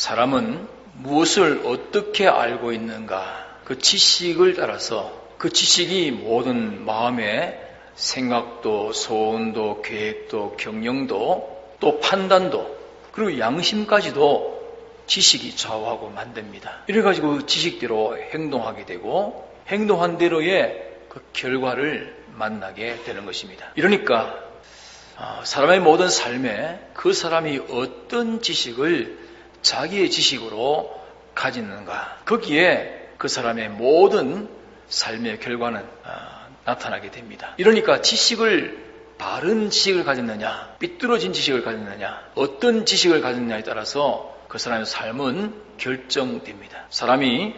사람은 무엇을 어떻게 알고 있는가, 그 지식을 따라서 그 지식이 모든 마음의 생각도, 소원도, 계획도, 경영도, 또 판단도, 그리고 양심까지도 지식이 좌우하고 만듭니다. 이래가지고 지식대로 행동하게 되고 행동한 대로의 그 결과를 만나게 되는 것입니다. 이러니까 사람의 모든 삶에 그 사람이 어떤 지식을 자기의 지식으로 가지는가, 거기에 그 사람의 모든 삶의 결과는 나타나게 됩니다. 이러니까 바른 지식을 가졌느냐, 삐뚤어진 지식을 가졌느냐, 어떤 지식을 가졌느냐에 따라서 그 사람의 삶은 결정됩니다. 사람이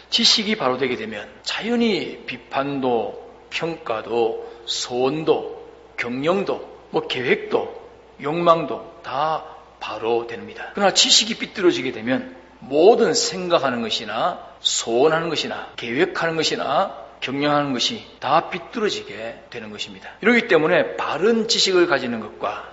지식이 바로 되게 되면 자연히 비판도, 평가도, 소원도, 경영도, 계획도, 욕망도 다 바로 됩니다. 그러나 지식이 삐뚤어지게 되면 모든 생각하는 것이나 소원하는 것이나 계획하는 것이나 경영하는 것이 다 삐뚤어지게 되는 것입니다. 이렇기 때문에 바른 지식을 가지는 것과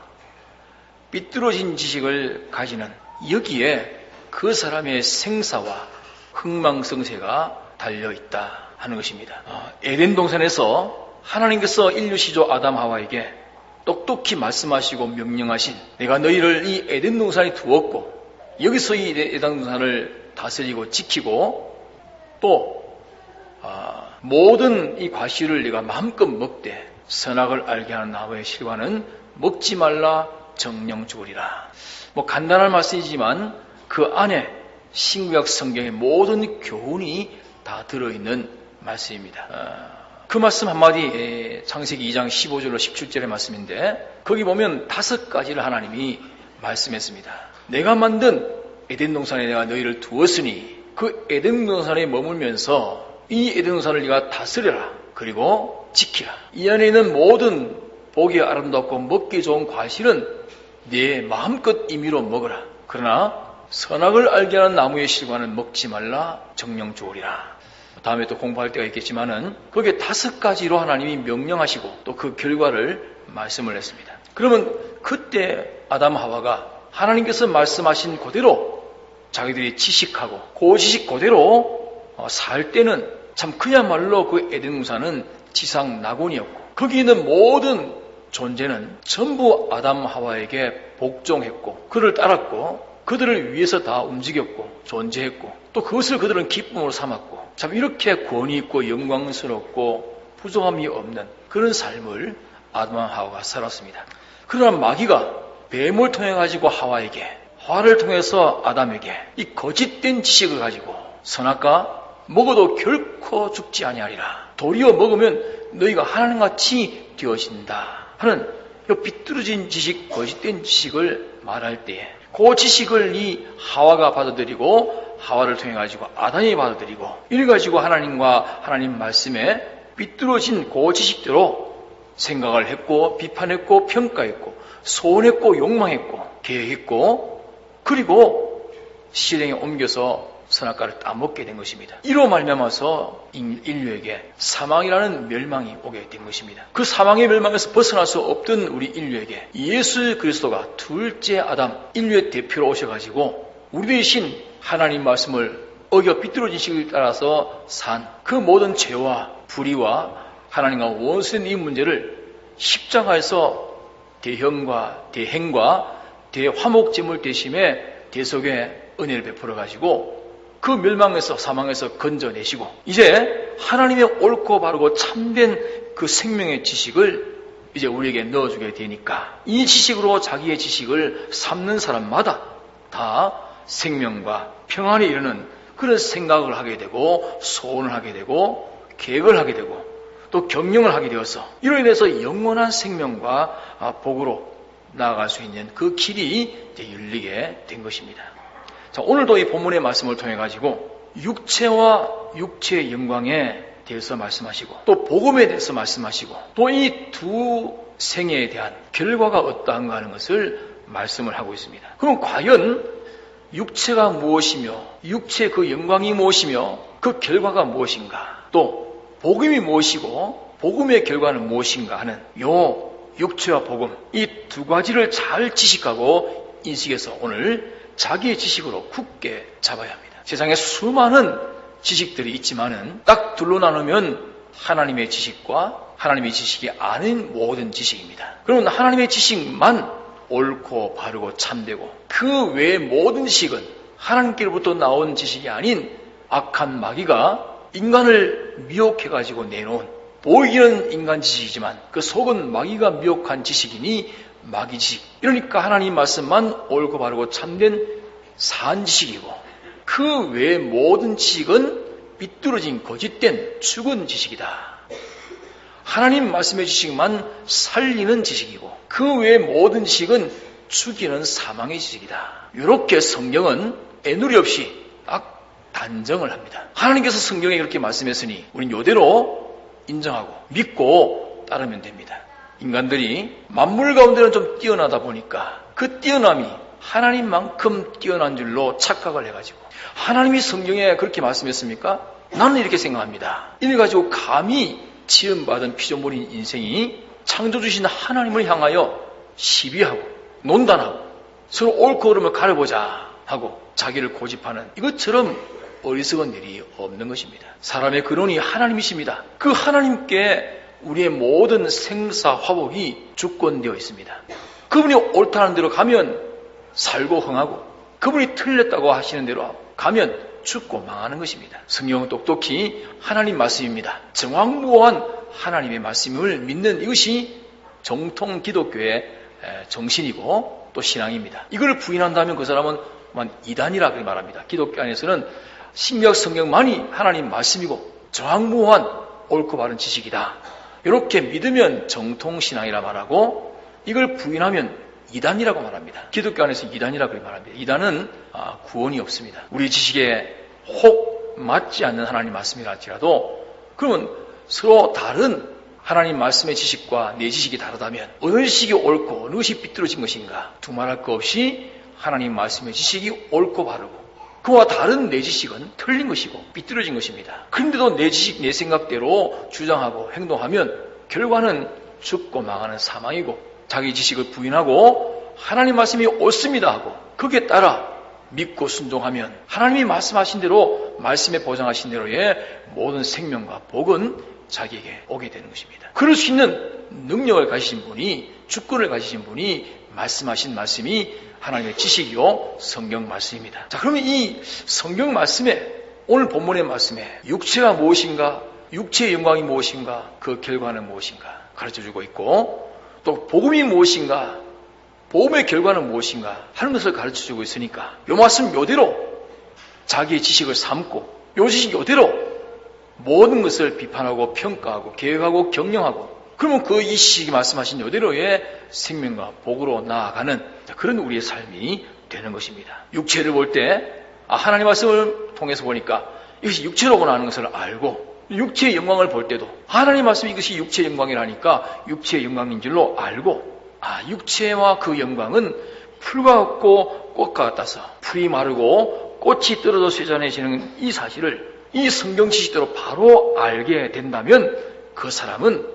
삐뚤어진 지식을 가지는, 여기에 그 사람의 생사와 흥망성쇠가 달려있다 하는 것입니다. 에덴 동산에서 하나님께서 인류 시조 아담 하와에게 똑똑히 말씀하시고 명령하신, 내가 너희를 이 에덴 동산에 두었고 여기서 이 에덴 동산을 다스리고 지키고 또 모든 이 과실을 네가 마음껏 먹되 선악을 알게 하는 나무의 실과는 먹지 말라, 정령 죽으리라. 간단한 말씀이지만 그 안에 신구약 성경의 모든 교훈이 다 들어있는 말씀입니다. 그 말씀 한마디 창세기 2장 15절로 17절의 말씀인데, 거기 보면 5가지를 하나님이 말씀했습니다. 내가 만든 에덴 동산에 내가 너희를 두었으니 그 에덴 동산에 머물면서 이 에덴 동산을 네가 다스려라, 그리고 지키라. 이 안에 있는 모든 보기 아름답고 먹기 좋은 과실은 네 마음껏 임의로 먹어라. 그러나 선악을 알게 하는 나무의 실과는 먹지 말라, 정령 죽으리라. 다음에 또 공부할 때가 있겠지만은 거기에 5가지로 하나님이 명령하시고 또 그 결과를 말씀을 했습니다. 그러면 그때 아담 하와가 하나님께서 말씀하신 그대로 자기들이 지식하고 그 지식 그대로 살 때는 참 그야말로 그 에덴 동산은 지상 낙원이었고 거기 있는 모든 존재는 전부 아담 하와에게 복종했고 그를 따랐고 그들을 위해서 다 움직였고 존재했고 또 그것을 그들은 기쁨으로 삼았고, 참 이렇게 권위 있고 영광스럽고 부족함이 없는 그런 삶을 아담 하와가 살았습니다. 그러나 마귀가 뱀을 통해 가지고 하와에게, 화를 통해서 아담에게 이 거짓된 지식을 가지고 선악과 먹어도 결코 죽지 아니하리라, 도리어 먹으면 너희가 하나님같이 되어진다 하는 이 비뚤어진 지식, 거짓된 지식을 말할 때에 그 지식을 이 하와가 받아들이고 하와를 통해 가지고 아담이 받아들이고 이래 가지고 하나님과 하나님 말씀에 삐뚤어진 그 지식대로 생각을 했고 비판했고 평가했고 소원했고 욕망했고 계획했고 그리고 실행에 옮겨서 선악과를 따먹게 된 것입니다. 이로 말미암아서 인류에게 사망이라는 멸망이 오게 된 것입니다. 그 사망의 멸망에서 벗어날 수 없던 우리 인류에게 예수 그리스도가 둘째 아담, 인류의 대표로 오셔가지고 우리 대신 하나님 말씀을 어겨 삐뚤어진 식을 따라서 산 그 모든 죄와 불의와 하나님과 원수된 이 문제를 십자가에서 대형과 대행과 대화목제물 대심에 대속의 은혜를 베풀어가지고 그 멸망에서 사망에서 건져내시고 이제 하나님의 옳고 바르고 참된 그 생명의 지식을 이제 우리에게 넣어주게 되니까 이 지식으로 자기의 지식을 삼는 사람마다 다 생명과 평안에 이르는 그런 생각을 하게 되고 소원을 하게 되고 계획을 하게 되고 또 경영을 하게 되어서 이로 인해서 영원한 생명과 복으로 나아갈 수 있는 그 길이 이제 열리게 된 것입니다. 자, 오늘도 이 본문의 말씀을 통해 가지고 육체와 육체의 영광에 대해서 말씀하시고 또 복음에 대해서 말씀하시고 또 이 두 생애에 대한 결과가 어떠한가 하는 것을 말씀을 하고 있습니다. 그럼 과연 육체가 무엇이며 육체의 그 영광이 무엇이며 그 결과가 무엇인가, 또 복음이 무엇이고 복음의 결과는 무엇인가 하는 요 육체와 복음 이 두 가지를 잘 지식하고 인식해서 오늘 자기의 지식으로 굳게 잡아야 합니다. 세상에 수많은 지식들이 있지만은 딱 둘로 나누면 하나님의 지식과 하나님의 지식이 아닌 모든 지식입니다. 그러면 하나님의 지식만 옳고 바르고 참되고 그 외의 모든 지식은 하나님께로부터 나온 지식이 아닌 악한 마귀가 인간을 미혹해가지고 내놓은 보이기는 인간 지식이지만 그 속은 마귀가 미혹한 지식이니 마귀 지식. 이러니까 하나님 말씀만 옳고 바르고 참된 산 지식이고 그 외의 모든 지식은 삐뚤어진 거짓된 죽은 지식이다. 하나님 말씀의 지식만 살리는 지식이고 그 외의 모든 지식은 죽이는 사망의 지식이다. 이렇게 성경은 애누리 없이 딱 단정을 합니다. 하나님께서 성경에 그렇게 말씀했으니 우리는 이대로 인정하고 믿고 따르면 됩니다. 인간들이 만물 가운데는 좀 뛰어나다 보니까 그 뛰어남이 하나님만큼 뛰어난 줄로 착각을 해가지고 하나님이 성경에 그렇게 말씀했습니까? 나는 이렇게 생각합니다. 이를 가지고 감히 지음받은 피조물인 인생이 창조주신 하나님을 향하여 시비하고 논단하고 서로 옳고 그름을 가려보자 하고 자기를 고집하는 이것처럼 어리석은 일이 없는 것입니다. 사람의 근원이 하나님이십니다. 그 하나님께 우리의 모든 생사화복이 주권되어 있습니다. 그분이 옳다는 대로 가면 살고 흥하고 그분이 틀렸다고 하시는 대로 가면 죽고 망하는 것입니다. 성경은 똑똑히 하나님 말씀입니다. 정확무한 하나님의 말씀을 믿는 이것이 정통 기독교의 정신이고 또 신앙입니다. 이걸 부인한다면 그 사람은 이단이라 그렇게 말합니다. 기독교 안에서는 신약 성경만이 하나님 말씀이고 정확무한 옳고 바른 지식이다. 이렇게 믿으면 정통신앙이라 말하고 이걸 부인하면 이단이라고 말합니다. 기독교 안에서 이단이라고 그렇게 말합니다. 이단은 구원이 없습니다. 우리 지식에 혹 맞지 않는 하나님 말씀이라 할지라도 그러면 서로 다른 하나님 말씀의 지식과 내 지식이 다르다면 어느 지식이 옳고 어느 것이 삐뚤어진 것인가 두말할 것 없이 하나님 말씀의 지식이 옳고 바르고 그와 다른 내 지식은 틀린 것이고 삐뚤어진 것입니다. 그런데도 내 지식, 내 생각대로 주장하고 행동하면 결과는 죽고 망하는 사망이고 자기 지식을 부인하고 하나님 말씀이 옳습니다 하고 거기에 따라 믿고 순종하면 하나님이 말씀하신 대로 말씀에 보장하신 대로의 모든 생명과 복은 자기에게 오게 되는 것입니다. 그럴 수 있는 능력을 가지신 분이 주권을 가지신 분이 말씀하신 말씀이 하나님의 지식이요 성경 말씀입니다. 자, 그러면 이 성경 말씀에 오늘 본문의 말씀에 육체가 무엇인가 육체의 영광이 무엇인가 그 결과는 무엇인가 가르쳐주고 있고 또 복음이 무엇인가 복음의 결과는 무엇인가 하는 것을 가르쳐주고 있으니까 이 말씀 이대로 자기의 지식을 삼고 이 지식 이대로 모든 것을 비판하고 평가하고 계획하고 경영하고 그러면 그 이 지식이 말씀하신 이대로의 생명과 복으로 나아가는 그런 우리의 삶이 되는 것입니다. 육체를 볼 때 하나님 말씀을 통해서 보니까 이것이 육체로구나 하는 것을 알고 육체의 영광을 볼 때도 하나님 말씀이 이것이 육체의 영광이라니까 육체의 영광인 줄로 알고 육체와 그 영광은 풀과 같고 꽃과 같아서 풀이 마르고 꽃이 떨어져 쇠잔해지는 이 사실을 이 성경 지식대로 바로 알게 된다면 그 사람은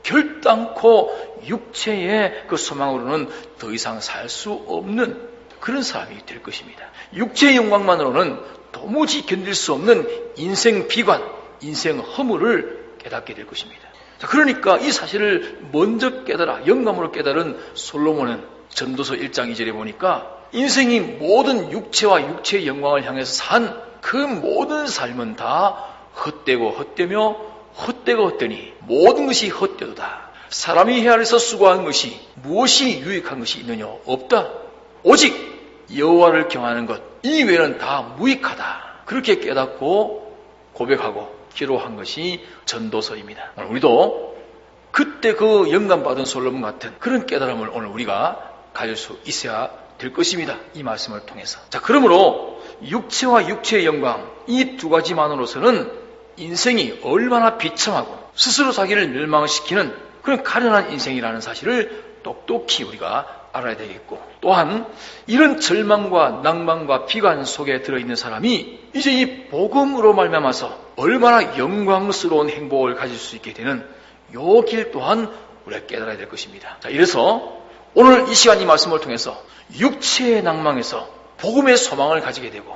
결단코 육체의 그 소망으로는 더 이상 살 수 없는 그런 사람이 될 것입니다. 육체의 영광만으로는 도무지 견딜 수 없는 인생 비관, 인생 허물을 깨닫게 될 것입니다. 자, 그러니까 이 사실을 먼저 깨달아 영감으로 깨달은 솔로몬은 전도서 1장 2절에 보니까 인생이 모든 육체와 육체의 영광을 향해서 산 그 모든 삶은 다 헛되고 헛되며 헛되고 헛되니 모든 것이 헛되도다. 사람이 헤아려서 수고한 것이 무엇이 유익한 것이 있느냐 없다. 오직 여호와를 경하는 것 이외에는 다 무익하다. 그렇게 깨닫고 고백하고 기도한 것이 전도서입니다. 우리도 그때 그 영감받은 솔로몬 같은 그런 깨달음을 오늘 우리가 가질 수 있어야 될 것입니다. 이 말씀을 통해서. 자, 그러므로 육체와 육체의 영광 이 두 가지만으로서는 인생이 얼마나 비참하고 스스로 자기를 멸망시키는 그런 가련한 인생이라는 사실을 똑똑히 우리가 알아야 되겠고 또한 이런 절망과 낭만과 비관 속에 들어있는 사람이 이제 이 복음으로 말미암아서 얼마나 영광스러운 행복을 가질 수 있게 되는 요 길 또한 우리가 깨달아야 될 것입니다. 자, 이래서 오늘 이 시간 이 말씀을 통해서 육체의 낭망에서 복음의 소망을 가지게 되고,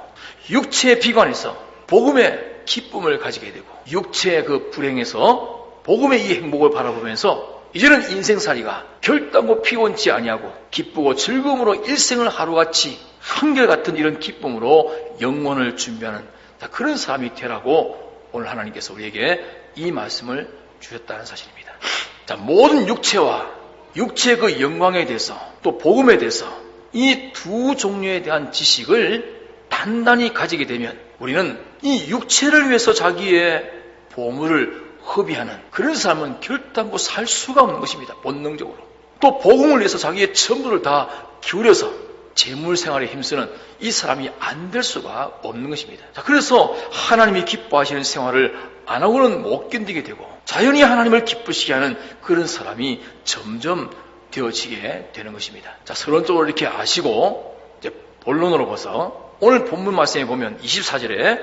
육체의 비관에서 복음의 기쁨을 가지게 되고, 육체의 그 불행에서 복음의 이 행복을 바라보면서 이제는 인생살이가 결단코 피곤치 아니하고 기쁘고 즐거움으로 일생을 하루같이 한결같은 이런 기쁨으로 영혼을 준비하는 그런 사람이 되라고 오늘 하나님께서 우리에게 이 말씀을 주셨다는 사실입니다. 자, 모든 육체와 육체의 그 영광에 대해서 또 복음에 대해서 이 두 종류에 대한 지식을 단단히 가지게 되면 우리는 이 육체를 위해서 자기의 보물을 허비하는 그런 사람은 결단코 살 수가 없는 것입니다. 본능적으로. 또 복음을 위해서 자기의 전부를 다 기울여서 재물 생활에 힘쓰는 이 사람이 안 될 수가 없는 것입니다. 자, 그래서 하나님이 기뻐하시는 생활을 안 하고는 못 견디게 되고 자연히 하나님을 기쁘시게 하는 그런 사람이 점점 되어지게 되는 것입니다. 자, 서론적으로 이렇게 아시고 이제 본론으로 봐서 오늘 본문 말씀에 보면 24절에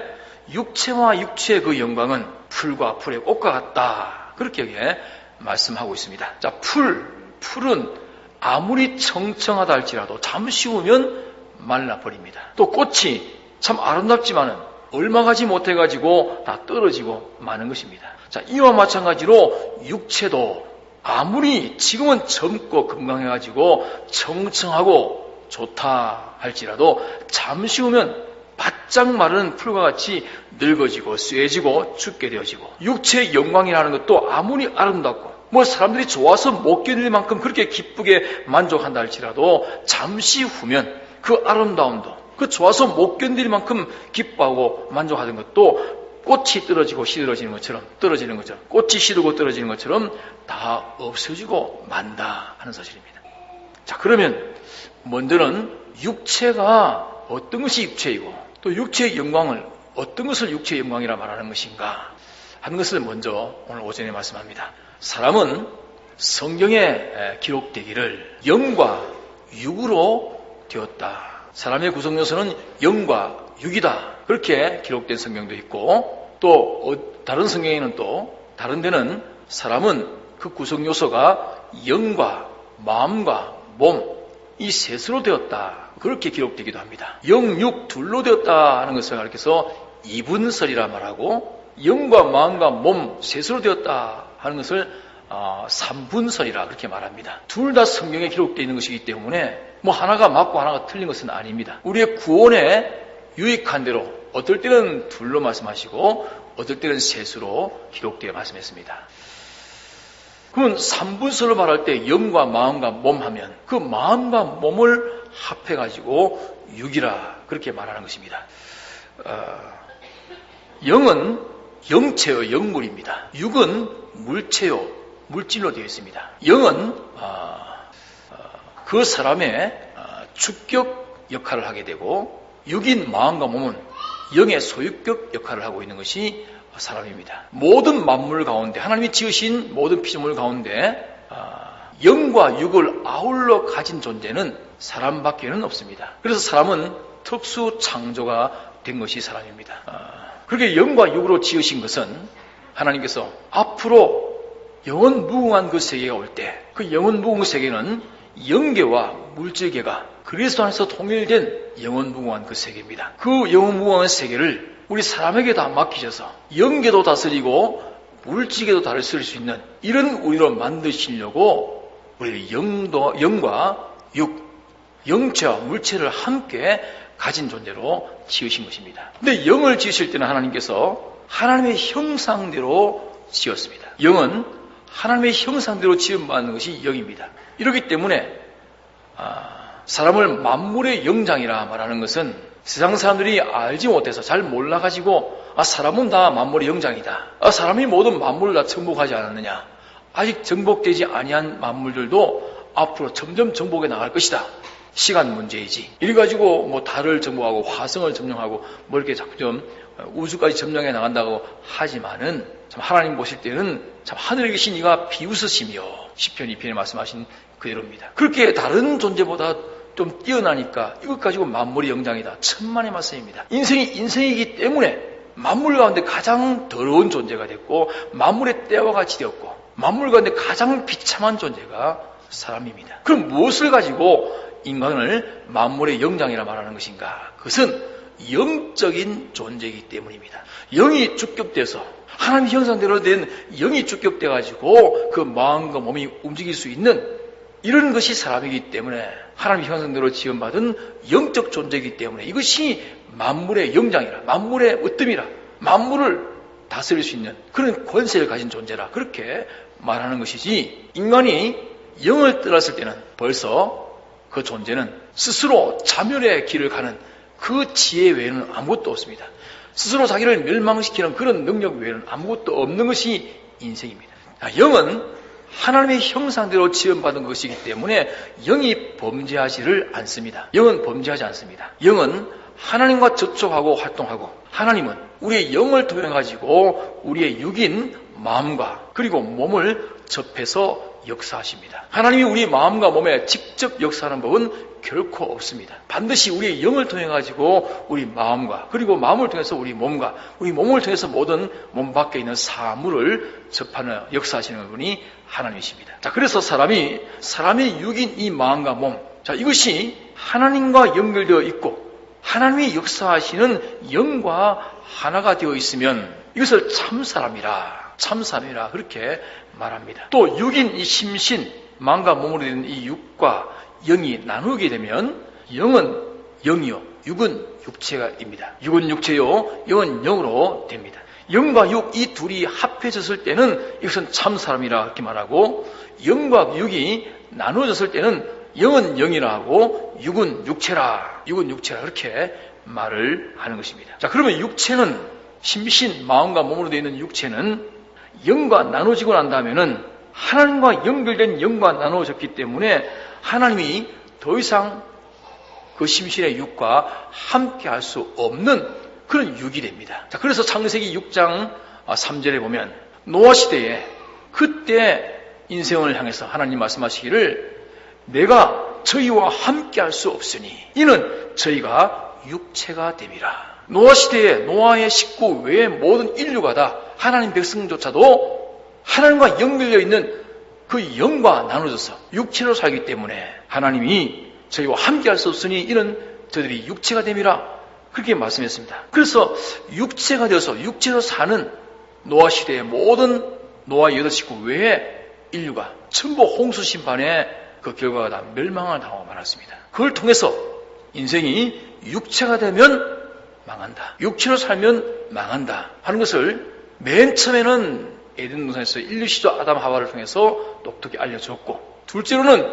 육체와 육체의 그 영광은 풀과 풀의 꽃과 같다. 그렇게 말씀하고 있습니다. 자, 풀은 아무리 청청하다 할지라도 잠시 후면 말라버립니다. 또 꽃이 참 아름답지만은 얼마 가지 못해가지고 다 떨어지고 마는 것입니다. 자, 이와 마찬가지로 육체도 아무리 지금은 젊고 건강해가지고 청청하고 좋다 할지라도 잠시 후면 바짝 마르는 풀과 같이 늙어지고 쇠지고 죽게 되어지고 육체의 영광이라는 것도 아무리 아름답고 뭐 사람들이 좋아서 못 견딜 만큼 그렇게 기쁘게 만족한다 할지라도 잠시 후면 그 아름다움도 그 좋아서 못 견딜 만큼 기뻐하고 만족하던 것도 꽃이 떨어지고 시들어지는 것처럼 떨어지는 것처럼 꽃이 시들고 떨어지는 것처럼 다 없어지고 만다 하는 사실입니다. 자, 그러면 먼저는 육체가 어떤 것이 육체이고 또 육체의 영광을 어떤 것을 육체의 영광이라 말하는 것인가 하는 것을 먼저 오늘 오전에 말씀합니다. 사람은 성경에 기록되기를 영과 육으로 되었다. 사람의 구성 요소는 영과 육이다. 그렇게 기록된 성경도 있고 또 다른 성경에는 또 다른 데는 사람은 그 구성 요소가 영과 마음과 몸 이 셋으로 되었다. 그렇게 기록되기도 합니다. 영, 육, 둘로 되었다 하는 것을 가리켜서 이분설이라 말하고 영과 마음과 몸 셋으로 되었다 하는 것을 삼분설이라 그렇게 말합니다. 둘 다 성경에 기록되어 있는 것이기 때문에 뭐 하나가 맞고 하나가 틀린 것은 아닙니다. 우리의 구원에 유익한 대로 어떨 때는 둘로 말씀하시고 어떨 때는 셋으로 기록되어 말씀했습니다. 그러면 삼분설로 말할 때 영과 마음과 몸 하면 그 마음과 몸을 합해가지고 육이라 그렇게 말하는 것입니다. 영은 영체요 영물입니다. 육은 물체요 물질로 되어 있습니다. 영은 그 사람의 주격 역할을 하게 되고 육인 마음과 몸은 영의 소유격 역할을 하고 있는 것이 사람입니다. 모든 만물 가운데 하나님이 지으신 모든 피조물 가운데 영과 육을 아울러 가진 존재는 사람밖에는 없습니다. 그래서 사람은 특수 창조가 된 것이 사람입니다. 그렇게 영과 육으로 지으신 것은 하나님께서 앞으로 영원 무궁한 그 세계가 올 때 그 영원 무궁한 세계는 영계와 물질계가 그리스도 안에서 통일된 영원 무궁한 그 세계입니다. 그 영원 무궁한 세계를 우리 사람에게 다 맡기셔서 영계도 다스리고 물질계도 다스릴 수 있는 이런 우리로 만드시려고 우리 영과 육, 영체와 물체를 함께 가진 존재로 지으신 것입니다. 근데 영을 지으실 때는 하나님께서 하나님의 형상대로 지었습니다. 영은 하나님의 형상대로 지음받는 것이 영입니다. 이렇기 때문에 사람을 만물의 영장이라 말하는 것은 세상 사람들이 알지 못해서 잘 몰라가지고 사람은 다 만물의 영장이다. 사람이 모든 만물을 다 정복하지 않았느냐. 아직 정복되지 아니한 만물들도 앞으로 점점 정복해 나갈 것이다. 시간 문제이지. 이래가지고 뭐 달을 정복하고 화성을 점령하고 뭐 이렇게 자꾸 좀 우주까지 점령해 나간다고 하지만은 참 하나님 보실 때는 참 하늘에 계신 이가 비웃으시며 시편 2편에 말씀하신 그대로입니다. 그렇게 다른 존재보다 좀 뛰어나니까 이것 가지고 만물의 영장이다. 천만의 말씀입니다. 인생이 인생이기 때문에 만물 가운데 가장 더러운 존재가 됐고 만물의 때와 같이 되었고 만물 가운데 가장 비참한 존재가 사람입니다. 그럼 무엇을 가지고 인간을 만물의 영장이라 말하는 것인가? 그것은 영적인 존재이기 때문입니다. 영이 주격돼서 하나님 형상대로 된 영이 주격돼 가지고 그 마음과 몸이 움직일 수 있는 이런 것이 사람이기 때문에 하나님 형상대로 지음받은 영적 존재이기 때문에 이것이 만물의 영장이라, 만물의 으뜸이라, 만물을 다스릴 수 있는 그런 권세를 가진 존재라 그렇게 말하는 것이지, 인간이 영을 떠났을 때는 벌써 그 존재는 스스로 자멸의 길을 가는 그 지혜 외에는 아무것도 없습니다. 스스로 자기를 멸망시키는 그런 능력 외에는 아무것도 없는 것이 인생입니다. 영은 하나님의 형상대로 지음받은 것이기 때문에 영이 범죄하지를 않습니다. 영은 범죄하지 않습니다. 영은 하나님과 접촉하고 활동하고, 하나님은 우리의 영을 통해 가지고 우리의 육인 마음과 그리고 몸을 접해서 역사하십니다. 하나님이 우리 마음과 몸에 직접 역사하는 법은 결코 없습니다. 반드시 우리의 영을 통해 가지고 우리 마음과 그리고 마음을 통해서 우리 몸과 우리 몸을 통해서 모든 몸 밖에 있는 사물을 접하는 역사하시는 분이 하나님이십니다. 자, 그래서 사람의 육인 이 마음과 몸, 자, 이것이 하나님과 연결되어 있고 하나님이 역사하시는 영과 하나가 되어 있으면 이것을 참사람이라 그렇게 말합니다. 또 육인 이 심신, 마음과 몸으로 된 이 육과 영이 나누게 되면 영은 영이요, 육은 육체가입니다. 육은 육체요, 영은 영으로 됩니다. 영과 육 이 둘이 합해졌을 때는 이것은 참사람이라 그렇게 말하고, 영과 육이 나누어졌을 때는 영은 영이라 하고 육은 육체라 그렇게 말을 하는 것입니다. 자, 그러면 육체는, 심신, 마음과 몸으로 되어 있는 육체는 영과 나눠지고 난 다음에는 하나님과 연결된 영과 나누어졌기 때문에 하나님이 더 이상 그 심신의 육과 함께 할 수 없는 그런 육이 됩니다. 자, 그래서 창세기 6장 3절에 보면 노아 시대에 그때 인생을 향해서 하나님 말씀하시기를 내가 저희와 함께 할 수 없으니 이는 저희가 육체가 됨이라. 노아 시대에 노아의 식구 외에 모든 인류가 다 하나님 백성조차도 하나님과 연결되어 있는 그 영과 나눠져서 육체로 살기 때문에 하나님이 저희와 함께 할 수 없으니 이는 저들이 육체가 됨이라 그렇게 말씀했습니다. 그래서 육체가 되어서 육체로 사는 노아 시대의 모든 노아의 8식구 외에 인류가 전부 홍수 심판의 그 결과가 다 멸망을 당하고 말았습니다. 그걸 통해서 인생이 육체가 되면 망한다, 육체로 살면 망한다 하는 것을 맨 처음에는 에덴 동산에서 인류 시조 아담 하와를 통해서 똑똑히 알려줬고, 둘째로는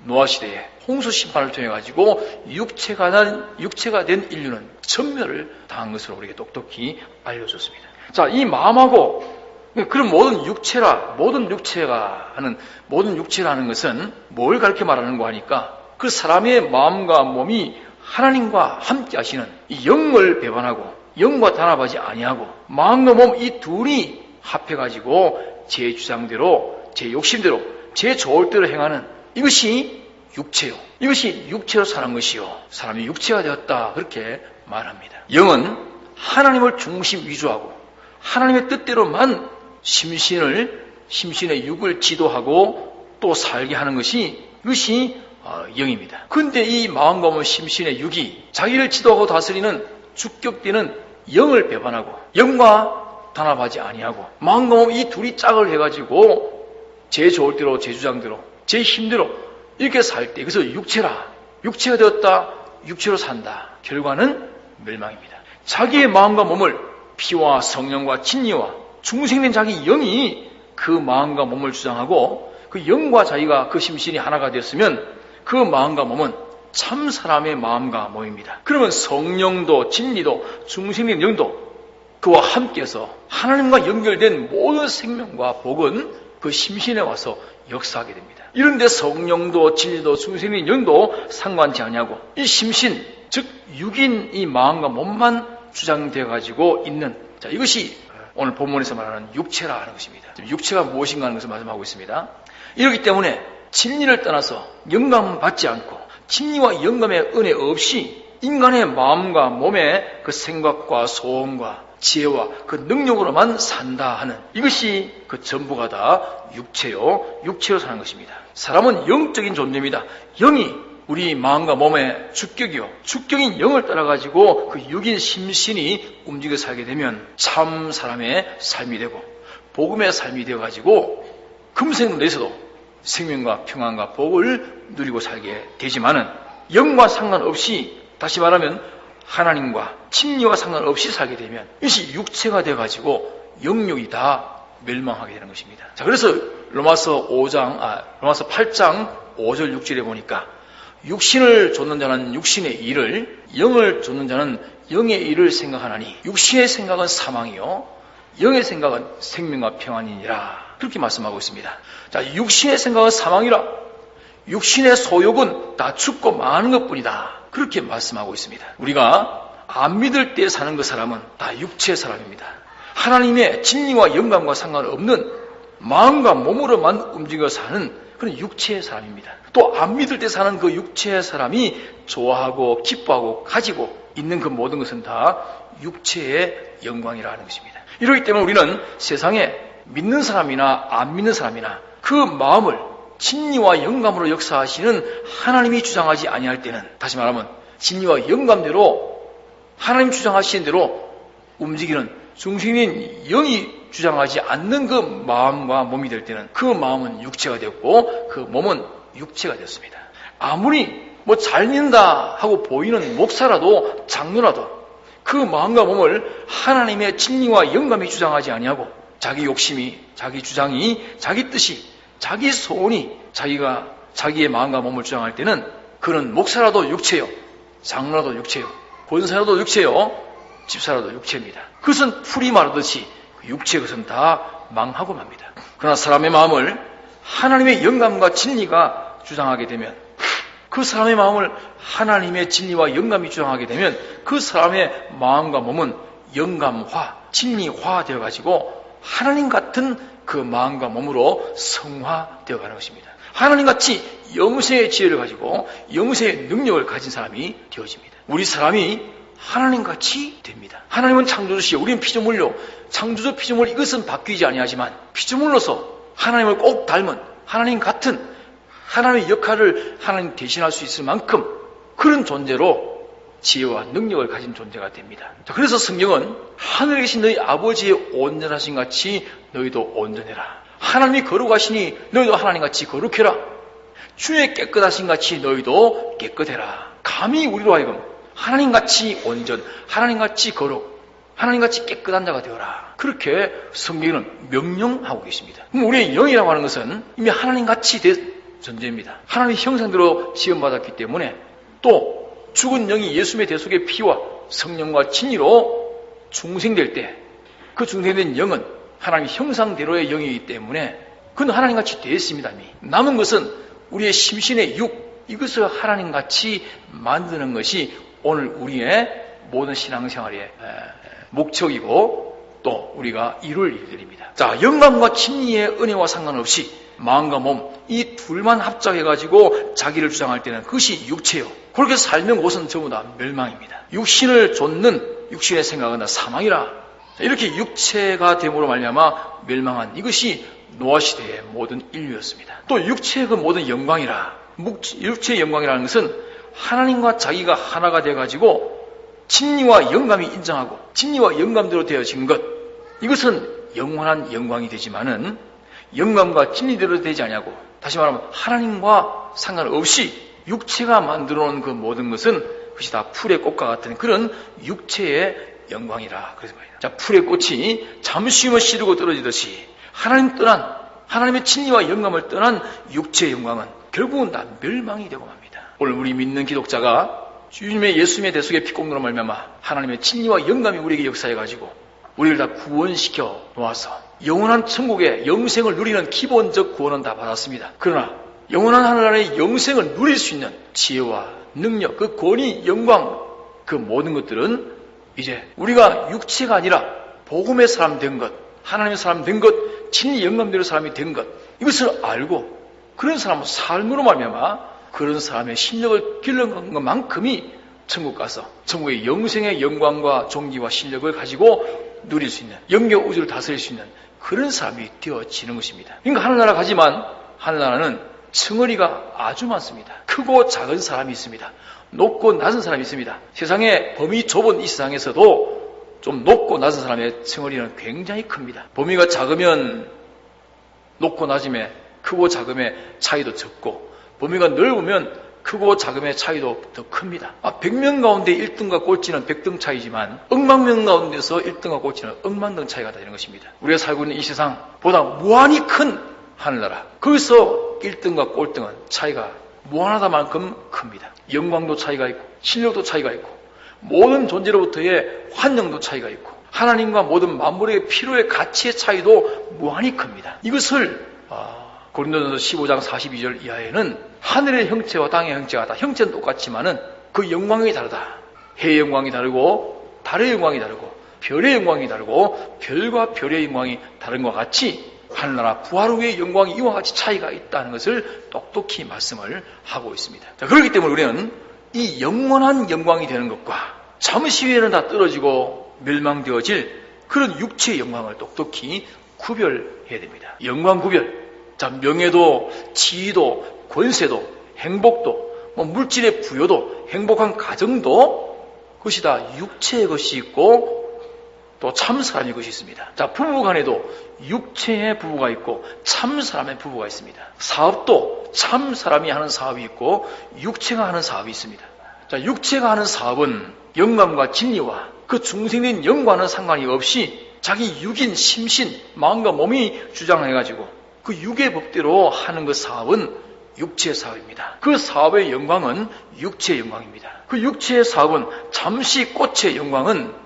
노아 시대에 홍수 심판을 통해 가지고 육체가 된 인류는 전멸을 당한 것으로 우리에게 똑똑히 알려줬습니다. 자, 이 마음하고 그럼 모든 육체가 하는 것은 뭘 가르쳐 말하는 거 하니까, 그 사람의 마음과 몸이 하나님과 함께 하시는 이 영을 배반하고 영과 단합하지 아니하고 마음과 몸 이 둘이 합해가지고 제 주장대로, 제 욕심대로, 제 좋을 대로 행하는 이것이 육체요, 이것이 육체로 사는 것이요, 사람이 육체가 되었다 그렇게 말합니다. 영은 하나님을 중심 위주하고 하나님의 뜻대로만 심신의 육을 지도하고 또 살게 하는 것이 이것이 영입니다. 그런데 이 마음과 몸 심신의 육이 자기를 지도하고 다스리는 주격되는 영을 배반하고 영과 단합하지 아니하고 마음과 몸 이 둘이 짝을 해가지고 제 좋을 대로, 제 주장대로, 제 힘대로 이렇게 살 때 그래서 육체가 되었다, 육체로 산다. 결과는 멸망입니다. 자기의 마음과 몸을 피와 성령과 진리와 중생된 자기 영이 그 마음과 몸을 주장하고 그 영과 자기가 그 심신이 하나가 되었으면 그 마음과 몸은 참 사람의 마음과 몸입니다. 그러면 성령도 진리도 중생된 영도 그와 함께해서 하나님과 연결된 모든 생명과 복은 그 심신에 와서 역사하게 됩니다. 이런데 성령도 진리도 중생된 영도 상관치 않냐고 이 심신, 즉 육인 이 마음과 몸만 주장되어 가지고 있는, 자, 이것이 오늘 본문에서 말하는 육체라 하는 것입니다. 육체가 무엇인가 하는 것을 말씀하고 있습니다. 이렇기 때문에 진리를 떠나서 영감 받지 않고 진리와 영감의 은혜 없이 인간의 마음과 몸의 그 생각과 소원과 지혜와 그 능력으로만 산다 하는 이것이 그 전부가 다 육체로 사는 것입니다. 사람은 영적인 존재입니다. 영이 우리 마음과 몸의 주격이요, 주격인 영을 따라가지고 그 육인 심신이 움직여 살게 되면 참 사람의 삶이 되고 복음의 삶이 되어가지고 금생에서도 생명과 평안과 복을 누리고 살게 되지만은 영과 상관없이, 다시 말하면 하나님과 진리와 상관없이 살게 되면 이것이 육체가 되어가지고 영육이 다 멸망하게 되는 것입니다. 자, 그래서 로마서 8장 5절 6절에 보니까 육신을 좇는 자는 육신의 일을, 영을 좇는 자는 영의 일을 생각하나니 육신의 생각은 사망이요 영의 생각은 생명과 평안이니라. 그렇게 말씀하고 있습니다. 자, 육신의 생각은 사망이라. 육신의 소욕은 다 죽고 마는 것뿐이다. 그렇게 말씀하고 있습니다. 우리가 안 믿을 때 사는 그 사람은 다 육체의 사람입니다. 하나님의 진리와 영감과 상관없는 마음과 몸으로만 움직여 사는 그런 육체의 사람입니다. 또 안 믿을 때 사는 그 육체의 사람이 좋아하고 기뻐하고 가지고 있는 그 모든 것은 다 육체의 영광이라는 것입니다. 이렇기 때문에 우리는 세상에 믿는 사람이나 안 믿는 사람이나 그 마음을 진리와 영감으로 역사하시는 하나님이 주장하지 아니할 때는, 다시 말하면 진리와 영감대로 하나님 주장하시는 대로 움직이는 중심인 영이 주장하지 않는 그 마음과 몸이 될 때는 그 마음은 육체가 되었고 그 몸은 육체가 되었습니다. 아무리 잘 믿는다 하고 보이는 목사라도 장로라도 그 마음과 몸을 하나님의 진리와 영감이 주장하지 아니하고 자기 욕심이, 자기 주장이, 자기 뜻이, 자기 소원이 자기의 마음과 몸을 주장할 때는 그는 목사라도 육체요, 장로라도 육체요, 권사라도 육체요, 집사라도 육체입니다. 그것은 풀이 마르듯이 육체의 것은 다 망하고 맙니다. 그러나 사람의 마음을 하나님의 영감과 진리가 주장하게 되면, 그 사람의 마음을 하나님의 진리와 영감이 주장하게 되면 그 사람의 마음과 몸은 영감화, 진리화 되어가지고 하나님 같은 그 마음과 몸으로 성화되어 가는 것입니다. 하나님같이 영세의 지혜를 가지고 영세의 능력을 가진 사람이 되어집니다. 우리 사람이 하나님같이 됩니다. 하나님은 창조주시요 우리는 피조물로, 창조주 피조물 이것은 바뀌지 아니하지만 피조물로서 하나님을 꼭 닮은 하나님 같은 하나님의 역할을 하나님 대신할 수 있을 만큼 그런 존재로 지혜와 능력을 가진 존재가 됩니다. 자, 그래서 성경은 하늘에 계신 너희 아버지의 온전하신 같이 너희도 온전해라. 하나님이 거룩하시니 너희도 하나님같이 거룩해라. 주의 깨끗하신 같이 너희도 깨끗해라. 감히 우리로 하여금 하나님같이 온전, 하나님같이 거룩, 하나님같이 깨끗한 자가 되어라. 그렇게 성경은 명령하고 계십니다. 그럼 우리의 영이라고 하는 것은 이미 하나님같이 된 존재입니다. 하나님의 형상대로 지음받았기 때문에 또 죽은 영이 예수님의 대속의 피와 성령과 진리로 중생될 때 그 중생된 영은 하나님의 형상대로의 영이기 때문에 그는 하나님같이 되었습니다. 이미. 남은 것은 우리의 심신의 육, 이것을 하나님같이 만드는 것이 오늘 우리의 모든 신앙생활의 목적이고 또 우리가 이룰 일들입니다. 자, 영감과 진리의 은혜와 상관없이 마음과 몸, 이 둘만 합작해가지고 자기를 주장할 때는 그것이 육체요. 그렇게 살면 그것은 전부 다 멸망입니다. 육신을 좇는 육신의 생각은 다 사망이라. 이렇게 육체가 됨으로 말미암아 멸망한 이것이 노아시대의 모든 인류였습니다. 또 육체의 그 모든 영광이라. 육체의 영광이라는 것은 하나님과 자기가 하나가 되어가지고 진리와 영감이 인정하고 진리와 영감대로 되어진 것, 이것은 영원한 영광이 되지만은 영감과 진리대로 되지 아니하고, 다시 말하면 하나님과 상관없이 육체가 만들어 놓은 그 모든 것은 그것이 다 풀의 꽃과 같은 그런 육체의 영광이라. 그래서 말이에요. 자, 풀의 꽃이 잠시만 시들고 떨어지듯이 하나님의 진리와 영감을 떠난 육체의 영광은 결국은 다 멸망이 되고 맙니다. 오늘 우리 믿는 기독자가 주님의 예수님의 대속의 피공로로 말미암아 하나님의 진리와 영감이 우리에게 역사해가지고 우리를 다 구원시켜 놓아서 영원한 천국의 영생을 누리는 기본적 구원은 다 받았습니다. 그러나 영원한 하늘나라의 영생을 누릴 수 있는 지혜와 능력, 그 권위, 영광, 그 모든 것들은 이제 우리가 육체가 아니라 복음의 사람 된 것, 하나님의 사람 된 것, 진리 영감대로 사람이 된 것, 이것을 알고 그런 사람은 삶으로 말미암아 그런 사람의 실력을 길러간 것만큼이 천국 가서 천국의 영생의 영광과 존귀와 실력을 가지고 누릴 수 있는, 영적 우주를 다스릴 수 있는 그런 사람이 되어지는 것입니다. 그러니까 하늘나라 가지만 하늘나라는 층어리가 아주 많습니다. 크고 작은 사람이 있습니다. 높고 낮은 사람이 있습니다. 세상에 범위 좁은 이 세상에서도 좀 높고 낮은 사람의 층어리는 굉장히 큽니다. 범위가 작으면 높고 낮음에, 크고 작음의 차이도 적고, 범위가 넓으면 크고 작음의 차이도 더 큽니다. 100명 가운데 1등과 꼴찌는 100등 차이지만 억만 명 가운데서 1등과 꼴찌는 억만 등 차이가 되는 것입니다. 우리가 살고 있는 이 세상보다 무한히 큰 하늘나라, 거기서 1등과 꼴등은 차이가 무한하다만큼 큽니다. 영광도 차이가 있고 실력도 차이가 있고 모든 존재로부터의 환영도 차이가 있고 하나님과 모든 만물의 필요의 가치의 차이도 무한히 큽니다. 이것을 고린도전서 15장 42절 이하에는 하늘의 형체와 땅의 형체가 다 형체는 똑같지만은 그 영광이 다르다. 해의 영광이 다르고 달의 영광이 다르고 별의 영광이 다르고 별과 별의 영광이 다른 것과 같이 하늘나라 부활 후의 영광이 이와 같이 차이가 있다는 것을 똑똑히 말씀을 하고 있습니다. 자, 그렇기 때문에 우리는 이 영원한 영광이 되는 것과 잠시 후에는 다 떨어지고 멸망되어질 그런 육체의 영광을 똑똑히 구별해야 됩니다. 영광 구별. 자, 명예도, 지위도, 권세도, 행복도, 물질의 부여도, 행복한 가정도 그것이 다 육체의 것이 있고 또 참 사람의 것이 있습니다. 자, 부부 간에도 육체의 부부가 있고 참 사람의 부부가 있습니다. 사업도 참 사람이 하는 사업이 있고 육체가 하는 사업이 있습니다. 자, 육체가 하는 사업은 영감과 진리와 그 중생된 영과는 상관이 없이 자기 육인, 심신, 마음과 몸이 주장해가지고 그 육의 법대로 하는 그 사업은 육체의 사업입니다. 그 사업의 영광은 육체의 영광입니다. 그 육체의 사업은 잠시 꽃의 영광은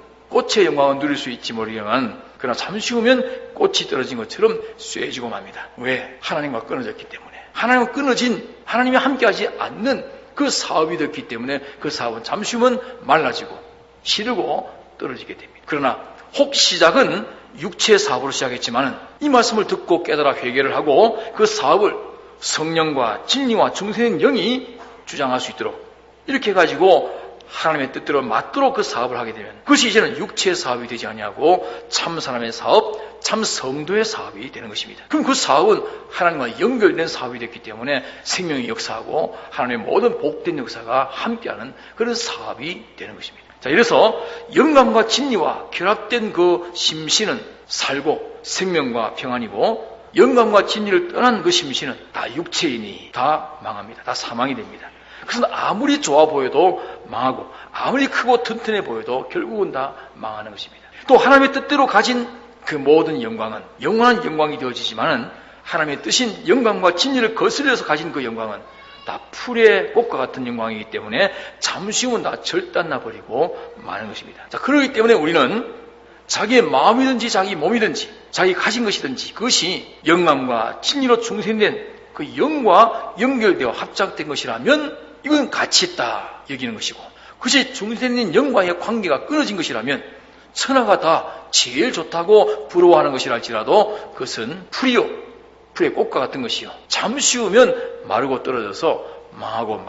누릴 수 있지 모르지만 그러나 잠시 후면 꽃이 떨어진 것처럼 쇠지고 맙니다. 왜? 하나님과 끊어졌기 때문에. 하나님과 끊어진, 하나님이 함께하지 않는 그 사업이 됐기 때문에 그 사업은 잠시 후면 말라지고 시들고 떨어지게 됩니다. 그러나 혹 시작은 육체의 사업으로 시작했지만 이 말씀을 듣고 깨달아 회개를 하고 그 사업을 성령과 진리와 중생의 영이 주장할 수 있도록 이렇게 해가지고 하나님의 뜻대로 맞도록 그 사업을 하게 되면 그것이 이제는 육체의 사업이 되지 아니하고 참 사람의 사업, 참 성도의 사업이 되는 것입니다. 그럼 그 사업은 하나님과 연결된 사업이 됐기 때문에 생명의 역사하고 하나님의 모든 복된 역사가 함께하는 그런 사업이 되는 것입니다. 자, 이래서 영감과 진리와 결합된 그 심신은 살고 생명과 평안이고 영감과 진리를 떠난 그 심신은 다 육체이니 다 망합니다. 다 사망이 됩니다. 그래서 아무리 좋아 보여도 망하고 아무리 크고 튼튼해 보여도 결국은 다 망하는 것입니다. 또 하나님의 뜻대로 가진 그 모든 영광은 영원한 영광이 되어지지만은 하나님의 뜻인 영광과 진리를 거슬려서 가진 그 영광은 다 풀의 꽃과 같은 영광이기 때문에 잠시 후면 다 절단나 버리고 마는 것입니다. 자, 그렇기 때문에 우리는 자기의 마음이든지 자기 몸이든지 자기 가진 것이든지 그것이 영감과 진리로 중생된 그 영과 연결되어 합작된 것이라면 이건 가치 있다 여기는 것이고 그것이 중생된 영과의 관계가 끊어진 것이라면 천하가 다 제일 좋다고 부러워하는 것이랄지라도 그것은 풀의 꽃과 같은 것이요 잠시 후면 마르고 떨어져서 망하고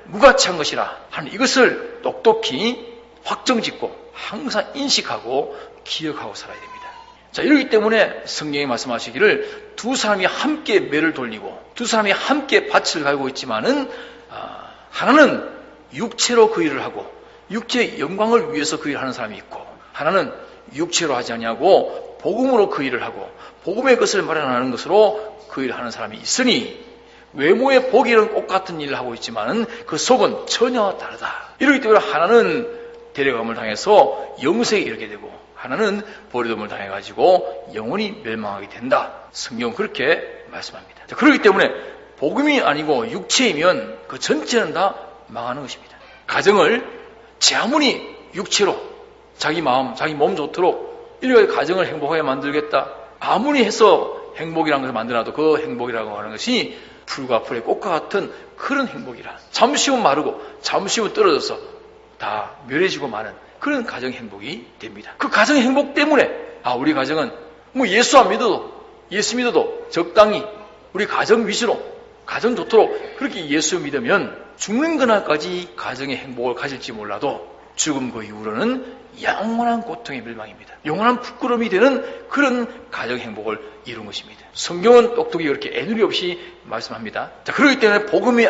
무가치한 것이라 하는 이것을 똑똑히 확정짓고 항상 인식하고 기억하고 살아야 됩니다. 자, 이러기 때문에 성경이 말씀하시기를 두 사람이 함께 매를 돌리고 두 사람이 함께 밭을 갈고 있지만은 하나는 육체로 그 일을 하고 육체의 영광을 위해서 그 일을 하는 사람이 있고 하나는 육체로 하지 아니하고 복음으로 그 일을 하고 복음의 것을 마련하는 것으로 그 일을 하는 사람이 있으니 외모의 보기에는 똑같은 일을 하고 있지만은 그 속은 전혀 다르다. 이러기 때문에 하나는 데려감을 당해서 영생에 이르게 되고 하나는 버리됨을 당해가지고 영원히 멸망하게 된다. 성경은 그렇게 말씀합니다. 자, 그렇기 때문에 복음이 아니고 육체이면 그 전체는 다 망하는 것입니다. 가정을 제 아무리 육체로 자기 마음, 자기 몸 좋도록 이렇게 가정을 행복하게 만들겠다. 아무리 해서 행복이라는 것을 만들어도 그 행복이라고 하는 것이 풀과 풀의 꽃과 같은 그런 행복이라. 잠시 후 마르고 잠시 후 떨어져서 다 멸해지고 마는 그런 가정 행복이 됩니다. 그 가정 행복 때문에 우리 가정은 예수 안 믿어도 예수 믿어도 적당히 우리 가정 위주로 가정 좋도록 그렇게 예수 믿으면 죽는 그날까지 가정의 행복을 가질지 몰라도 죽음 그 이후로는 영원한 고통의 멸망입니다. 영원한 부끄러움이 되는 그런 가정 행복을 이룬 것입니다. 성경은 똑똑히 그렇게 애누리 없이 말씀합니다. 자, 그렇기 때문에 복음이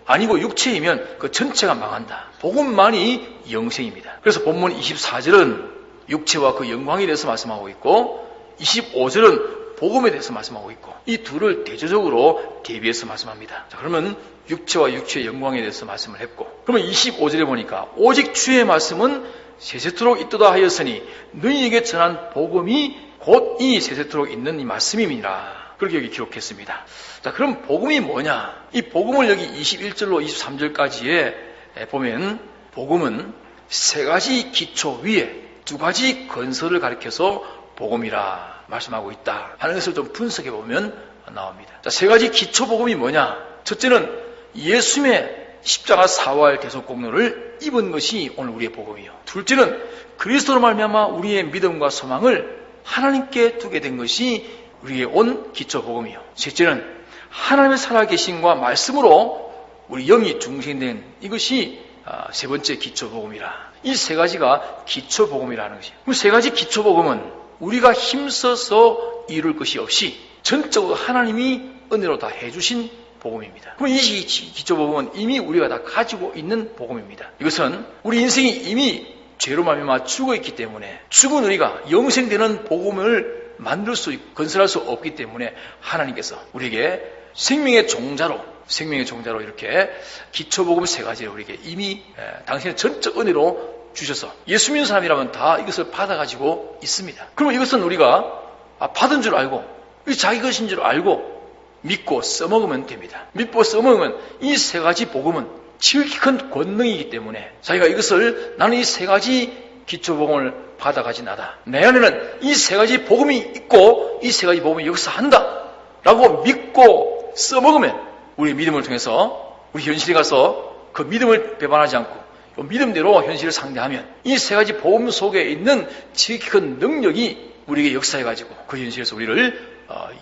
아니고 육체이면 그 전체가 망한다. 복음만이 영생입니다. 그래서 본문 24절은 육체와 그 영광에 대해서 말씀하고 있고 25절은 복음에 대해서 말씀하고 있고 이 둘을 대조적으로 대비해서 말씀합니다. 자, 그러면 육체와 육체의 영광에 대해서 말씀을 했고 그러면 25절에 보니까 오직 주의 말씀은 세세토록 있도다 하였으니 너희에게 전한 복음이 곧 이 세세토록 있는 이 말씀임이니라. 그렇게 여기 기록했습니다. 자, 그럼 복음이 뭐냐? 이 복음을 여기 21절로 23절까지에 보면 복음은 세 가지 기초 위에 두 가지 건설을 가리켜서 복음이라 말씀하고 있다 하는 것을 좀 분석해 보면 나옵니다. 자, 세 가지 기초 복음이 뭐냐? 첫째는 예수님의 십자가 사활 대속 공로를 입은 것이 오늘 우리의 복음이요. 둘째는 그리스도로 말미암아 우리의 믿음과 소망을 하나님께 두게 된 것이 우리의 온 기초 복음이요. 셋째는 하나님의 살아계심과 말씀으로 우리 영이 중생된 이것이 세 번째 기초 복음이라. 이 세 가지가 기초 복음이라는 것이에요. 그럼 세 가지 기초 복음은 우리가 힘써서 이룰 것이 없이 전적으로 하나님이 은혜로 다 해주신 복음입니다. 그럼 이 기초 복음은 이미 우리가 다 가지고 있는 복음입니다. 이것은 우리 인생이 이미 죄로 말미암아 죽어 있기 때문에 죽은 우리가 영생되는 복음을 만들 수 있고 건설할 수 없기 때문에 하나님께서 우리에게 생명의 종자로 이렇게 기초복음 세 가지를 우리에게 이미 당신의 전적 은혜로 주셔서 예수 믿는 사람이라면 다 이것을 받아가지고 있습니다. 그러면 이것은 우리가 받은 줄 알고 자기 것인 줄 알고 믿고 써먹으면 됩니다. 믿고 써먹으면 이 세 가지 복음은 지극히 큰 권능이기 때문에 자기가 이것을 나는 이 세 가지 기초복음을 받아가진 않다. 내 안에는 이 세 가지 복음이 있고 이 세 가지 복음이 역사한다 라고 믿고 써먹으면 우리의 믿음을 통해서 우리 현실에 가서 그 믿음을 배반하지 않고 믿음대로 현실을 상대하면 이 세 가지 복음 속에 있는 지극히 큰 능력이 우리에게 역사해가지고 그 현실에서 우리를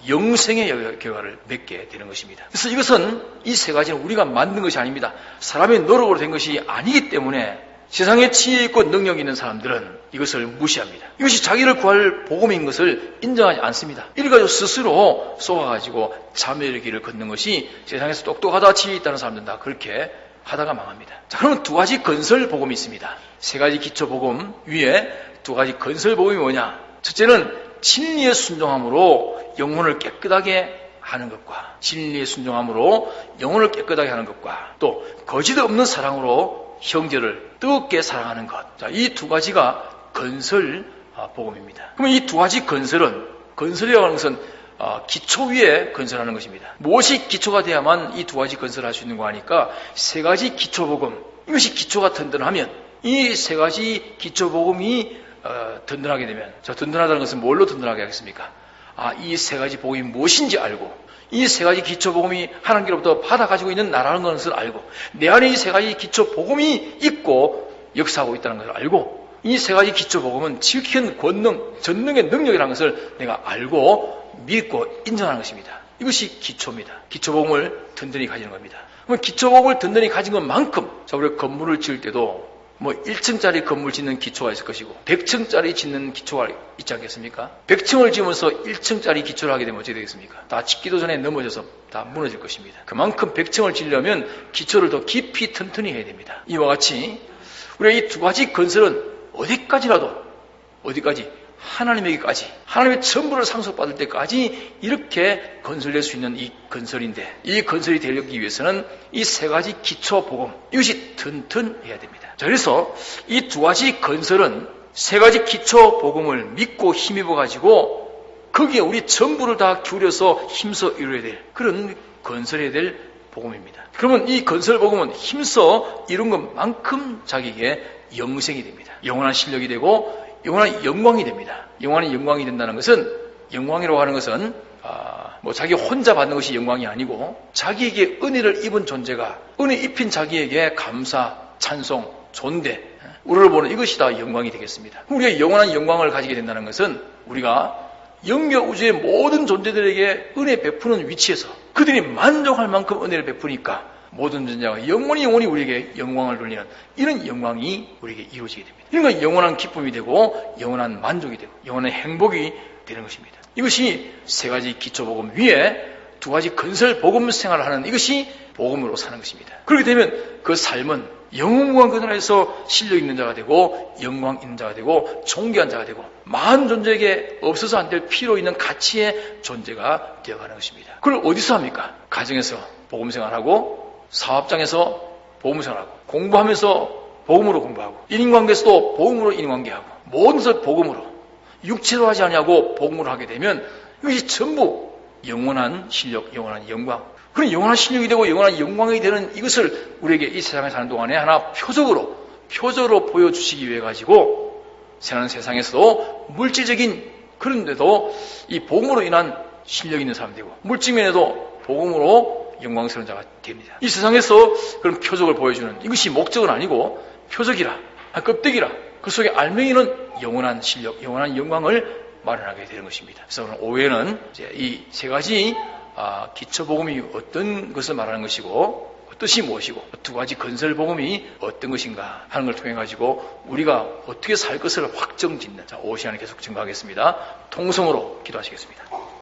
영생의 결과를 맺게 되는 것입니다. 그래서 이것은 이 세 가지는 우리가 만든 것이 아닙니다. 사람의 노력으로 된 것이 아니기 때문에 세상에 지혜 있고 능력이 있는 사람들은 이것을 무시합니다. 이것이 자기를 구할 복음인 것을 인정하지 않습니다. 이를 가지고 스스로 속아가지고 자멸의 길을 걷는 것이 세상에서 똑똑하다 지혜 있다는 사람들은 다 그렇게 하다가 망합니다. 자, 그러면 두 가지 건설 복음이 있습니다. 세 가지 기초 복음 위에 두 가지 건설 복음이 뭐냐? 첫째는 진리의 순종함으로 영혼을 깨끗하게 하는 것과 진리의 순종함으로 영혼을 깨끗하게 하는 것과 또 거짓 없는 사랑으로 형제를 뜨겁게 사랑하는 것. 자, 이 두 가지가 건설 복음입니다. 그러면 이 두 가지 건설이라고 하는 것은 기초 위에 건설하는 것입니다. 무엇이 기초가 돼야만 이 두 가지 건설할 수 있는 거 하니까 세 가지 기초 복음. 이것이 기초가 든든하면 이 세 가지 기초 복음이 든든하게 되면 든든하다는 것은 뭘로 든든하게 하겠습니까? 이 세 가지 복음이 무엇인지 알고 이 세 가지 기초 복음이 하나님께로부터 받아가지고 있는 나라는 것을 알고 내 안에 이 세 가지 기초 복음이 있고 역사하고 있다는 것을 알고 이 세 가지 기초 복음은 지극히 큰 권능, 전능의 능력이라는 것을 내가 알고 믿고 인정하는 것입니다. 이것이 기초입니다. 기초 복음을 든든히 가지는 겁니다. 그럼 기초 복음을 든든히 가진 것만큼 우리가 건물을 지을 때도 1층짜리 건물 짓는 기초가 있을 것이고 100층짜리 짓는 기초가 있지 않겠습니까? 100층을 지으면서 1층짜리 기초를 하게 되면 어떻게 되겠습니까? 다 짓기도 전에 넘어져서 다 무너질 것입니다. 그만큼 100층을 지으려면 기초를 더 깊이 튼튼히 해야 됩니다. 이와 같이 우리가 이 두 가지 건설은 어디까지? 하나님에게까지 하나님의 전부를 상속받을 때까지 이렇게 건설될 수 있는 이 건설인데 이 건설이 되기 위해서는 이 세 가지 기초 복음 이것이 튼튼해야 됩니다. 자, 그래서 이 두 가지 건설은 세 가지 기초 복음을 믿고 힘입어 가지고 거기에 우리 전부를 다 기울여서 힘써 이루어야 될 그런 건설해야 될 복음입니다. 그러면 이 건설 복음은 힘써 이룬 것만큼 자기에게 영생이 됩니다. 영원한 실력이 되고 영원한 영광이 됩니다. 영원한 영광이 된다는 것은 영광이라고 하는 것은 자기 혼자 받는 것이 영광이 아니고 자기에게 은혜를 입은 존재가 은혜 입힌 자기에게 감사, 찬송, 존대, 우러러 보는 이것이 다 영광이 되겠습니다. 우리가 영원한 영광을 가지게 된다는 것은 우리가 영계 우주의 모든 존재들에게 은혜 베푸는 위치에서 그들이 만족할 만큼 은혜를 베푸니까 모든 존재가 영원히 우리에게 영광을 돌리는 이런 영광이 우리에게 이루어지게 됩니다. 이런 건 영원한 기쁨이 되고 영원한 만족이 되고 영원한 행복이 되는 것입니다. 이것이 세 가지 기초복음 위에 두 가지 건설 복음 생활을 하는 이것이 복음으로 사는 것입니다. 그렇게 되면 그 삶은 영원무한 그날에서 실력 있는 자가 되고 영광 있는 자가 되고 존귀한 자가 되고 많은 존재에게 없어서 안 될 필요 있는 가치의 존재가 되어가는 것입니다. 그걸 어디서 합니까? 가정에서 복음 생활하고 사업장에서 복음 생활하고 공부하면서 복음으로 공부하고 인간관계에서도 복음으로 인간관계하고 모든 것을 복음으로 육체로 하지 않냐고 복음으로 하게 되면 이것이 전부 영원한 실력, 영원한 영광. 그런 영원한 실력이 되고 영원한 영광이 되는 이것을 우리에게 이 세상에 사는 동안에 하나 표적으로 보여주시기 위해 가지고 사는 세상에서도 물질적인 그런데도 이 복음으로 인한 실력 있는 사람이 되고 물질면에도 복음으로 영광스러운 자가 됩니다. 이 세상에서 그런 표적을 보여주는 이것이 목적은 아니고 표적이라, 껍데기라. 그 속에 알맹이는 영원한 실력, 영원한 영광을 마련하게 되는 것입니다. 그래서 오늘 오후에는 이 세 가지 기초복음이 어떤 것을 말하는 것이고 뜻이 무엇이고 두 가지 건설복음이 어떤 것인가 하는 걸 통해 가지고 우리가 어떻게 살 것을 확정짓는 오후 시간에 계속 증거하겠습니다. 통성으로 기도하시겠습니다.